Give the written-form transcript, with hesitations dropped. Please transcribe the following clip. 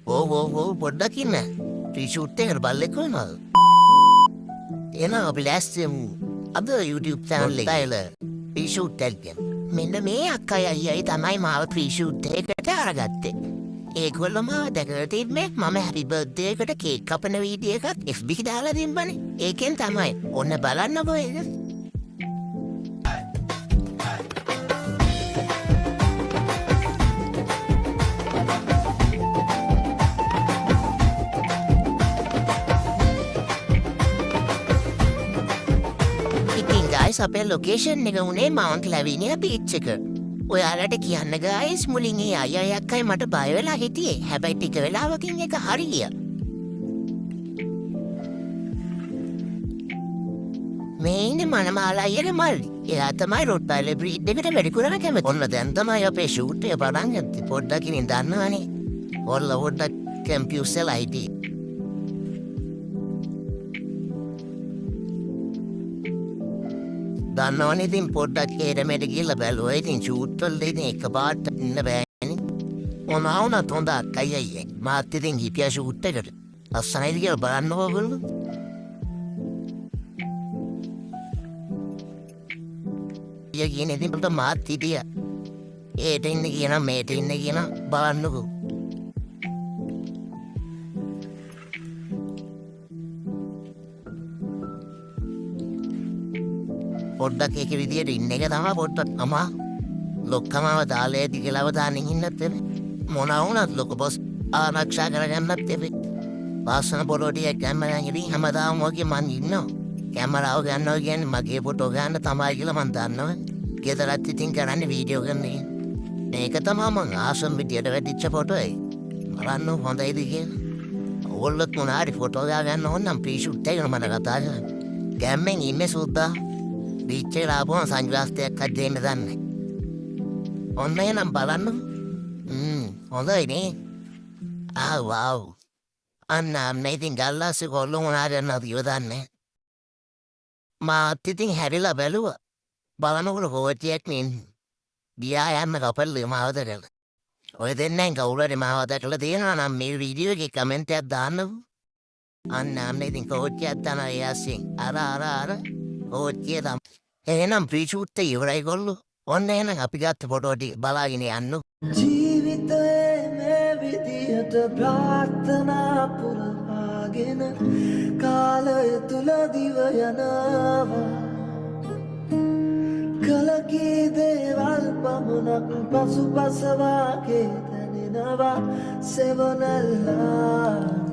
ඕ පොඩ්ඩක් ඉන්න. ටීෂූට් එකට බල්ලෙක් වෙනවද? එහෙනම් අපි ලෑස්තියමු. අද YouTube channel එකේ ටීෂූට් එකක් ගැන. මෙන්න මේ අක්කයි අයියයි තමයි මාව ටීෂූට් එකකට අරගත්තේ. ඒගොල්ලෝ මාව දැකලා තිබ්බේ මම හැපි බර්ත්ඩේ එකට කේක් කපන වීඩියෝ එකක් FB එකේ දාලා තිබ්බනේ. ඒකෙන් තමයි. ඔන්න බලන්නකෝ ඒක. ගයිස් අපේ ලොකේෂන් එක උනේ මවුන්ට් ලැවිනියා බීච් එක. ඔයාලට කියන්න ගයිස් මුලින් ඒ අයියා අක්කයි මට බය වෙලා හිටියේ. හැබැයි ටික වෙලාවකින් ඒක හරි ගියා. මේ ඉන්නේ මනමාලා අයියගේ මල්ලි. එයා තමයි රොට්ටයිලර් බ්‍රීඩ් එකට වැඩි කරන කැමති. ඔන්න දැන් තමයි අපේ ෂූට් එක පටන් ගත්තේ. පොඩ්ඩක් ඉතින් දන්නවනේ. ඔයාලා පොඩ්ඩක් කම්පියුටර් ලයිටි. දන්නවනේ ඉතින් පොඩ්ඩක් හේරමෙට ගිහලා බැලුවා. ඉතින් ෂූට් වල ඉතින් එකපාරට ඉන්න බෑනේ. මොනවා වුණත් හොඳ අක්කයි අයියේ. මාත් ඉතින් හිටියා ෂූට් එකට. අස්සනයිද කියලා බලන්නකෝ ඔයගොල්ලෝ. ඊය කියන්නේ ඉතින් පොඩ්ඩක් මාත් හිටියා. ඒට ඉන්න කියනවා මේට ඉන්න කියනවා බලන්නකෝ. පොඩ්ඩක් ඒක විදියට ඉන්න එක තමයි පොඩ්ඩක් අමා ලොක්කමව දාලා ඇති කියලා අවදානෙන් ඉන්නත් එපේ. මොනවා වුණත් ලොකු බොස් ආරක්ෂා කරගන්නත් එපේ. වාසන පොරොඩිය කැමරාවෙන් ඉතින් හැමදාම වගේ මං ඉන්නවා. කැමරාව ගන්නවා කියන්නේ මගේ ෆොටෝ ගන්න තමයි කියලා මං දන්නවා. ගෙදරත් ඉතින් කරන්නේ වීඩියෝ කරන්නේ. මේක තමයි මං ආසම් විදියට වැඩිච්ච ෆොටෝ එක. බලන්න හොඳයිද කියලා. ඕගොල්ලොත් මොනාරි ෆොටෝ ගන්න ඕන නම් ප්‍රී-ෂූට් එකකට මට කතා කරන්න. ගැම්මෙන් ඉන්නේ සුද්දා. බීච් එකට ආපුවම සන්ග්ලාස් ටිකක් අද්දෙන්න දන්නේ. ඔන්න එනම් බලන්න. හොඳයි නේ. වව්. අන්න ඉතින් ගල්ලාස්සේ කොල්ලෝ මොනාද යනවද කියලා දන්නේ. මාත් ඉතින් හැරිලා බැලුවා. බලනකොට කෝච්චියක් නේ. ගියා යන්න කපල්ලේ මාව දැකලා. ඔය දෙන්නෙන් කවුරු හරි මාව දැකලා තියෙනවා නම් මේ වීඩියෝ එකේ කමෙන්ට් එකක් දාන්නකෝ. අන්න ඉතින් කෝච්චියක් තමයි යස්සින්. අර ඕච්චිය තම. එහෙනම් ප්‍රී-ෂූට් එක ඉවරයි ගොල්ලෝ. ඔන්න එහෙනම් අපි ගත්ත ෆොටෝ ටික බලාගෙන යන්නු. ජීවිතයේ මේ විදියට ප්‍රාර්ථනා පුරවාගෙන කාලය තුල දිව යනවා. කලකී දේවල් පමණක් පසුපස වාගේ දැනෙනවා සෙවණැල්ලා.